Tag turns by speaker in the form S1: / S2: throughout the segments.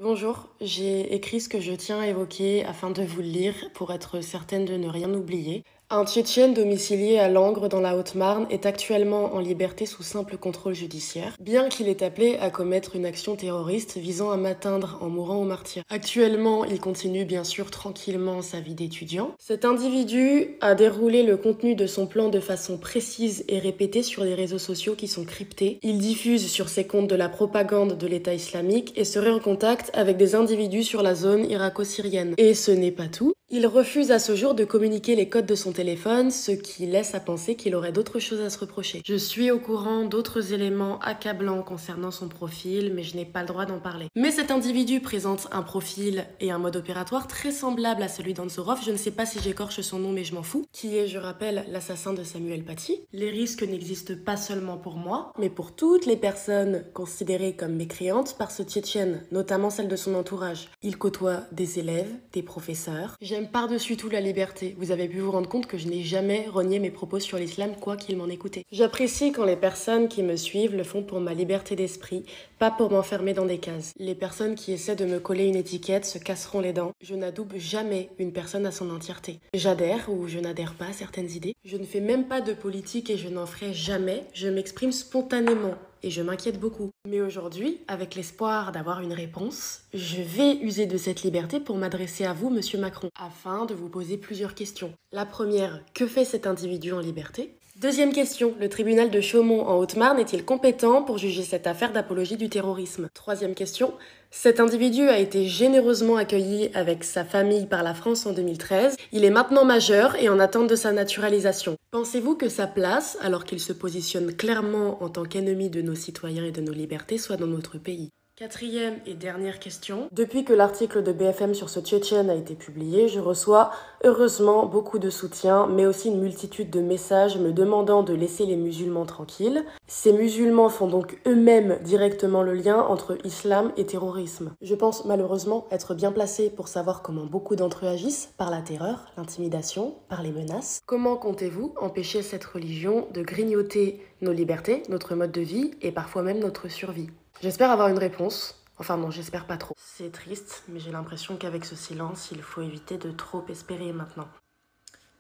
S1: Bonjour, j'ai écrit ce que je tiens à évoquer afin de vous le lire pour être certaine de ne rien oublier. Un Tchétchène domicilié à Langres dans la Haute-Marne est actuellement en liberté sous simple contrôle judiciaire, bien qu'il est appelé à commettre une action terroriste visant à m'atteindre en mourant au martyre. Actuellement, il continue bien sûr tranquillement sa vie d'étudiant. Cet individu a déroulé le contenu de son plan de façon précise et répétée sur les réseaux sociaux qui sont cryptés. Il diffuse sur ses comptes de la propagande de l'État islamique et serait en contact avec des individus sur la zone irako-syrienne. Et ce n'est pas tout. Il refuse à ce jour de communiquer les codes de son téléphone, ce qui laisse à penser qu'il aurait d'autres choses à se reprocher. Je suis au courant d'autres éléments accablants concernant son profil, mais je n'ai pas le droit d'en parler. Mais cet individu présente un profil et un mode opératoire très semblable à celui d'Anzorov, je ne sais pas si j'écorche son nom mais je m'en fous, qui est, je rappelle, l'assassin de Samuel Paty. Les risques n'existent pas seulement pour moi, mais pour toutes les personnes considérées comme mécréantes par ce Tchétchène, notamment celles de son entourage. Il côtoie des élèves, des professeurs. J'aime par-dessus tout la liberté. Vous avez pu vous rendre compte que je n'ai jamais renié mes propos sur l'islam, quoi qu'il m'en écoutait. J'apprécie quand les personnes qui me suivent le font pour ma liberté d'esprit, pas pour m'enfermer dans des cases. Les personnes qui essaient de me coller une étiquette se casseront les dents. Je n'adoube jamais une personne à son entièreté. J'adhère ou je n'adhère pas à certaines idées. Je ne fais même pas de politique et je n'en ferai jamais. Je m'exprime spontanément. Et je m'inquiète beaucoup. Mais aujourd'hui, avec l'espoir d'avoir une réponse, je vais user de cette liberté pour m'adresser à vous, Monsieur Macron, afin de vous poser plusieurs questions. La première, que fait cet individu en liberté ? Deuxième question, le tribunal de Chaumont en Haute-Marne est-il compétent pour juger cette affaire d'apologie du terrorisme ? Troisième question, cet individu a été généreusement accueilli avec sa famille par la France en 2013. Il est maintenant majeur et en attente de sa naturalisation. Pensez-vous que sa place, alors qu'il se positionne clairement en tant qu'ennemi de nos citoyens et de nos libertés, soit dans notre pays ? Quatrième et dernière question. Depuis que l'article de BFM sur ce Tchétchène a été publié, je reçois heureusement beaucoup de soutien, mais aussi une multitude de messages me demandant de laisser les musulmans tranquilles. Ces musulmans font donc eux-mêmes directement le lien entre islam et terrorisme. Je pense malheureusement être bien placée pour savoir comment beaucoup d'entre eux agissent, par la terreur, l'intimidation, par les menaces. Comment comptez-vous empêcher cette religion de grignoter nos libertés, notre mode de vie et parfois même notre survie ? J'espère avoir une réponse. Enfin non, j'espère pas trop. C'est triste, mais j'ai l'impression qu'avec ce silence, il faut éviter de trop espérer maintenant.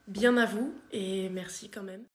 S1: Bien à vous, et merci quand même.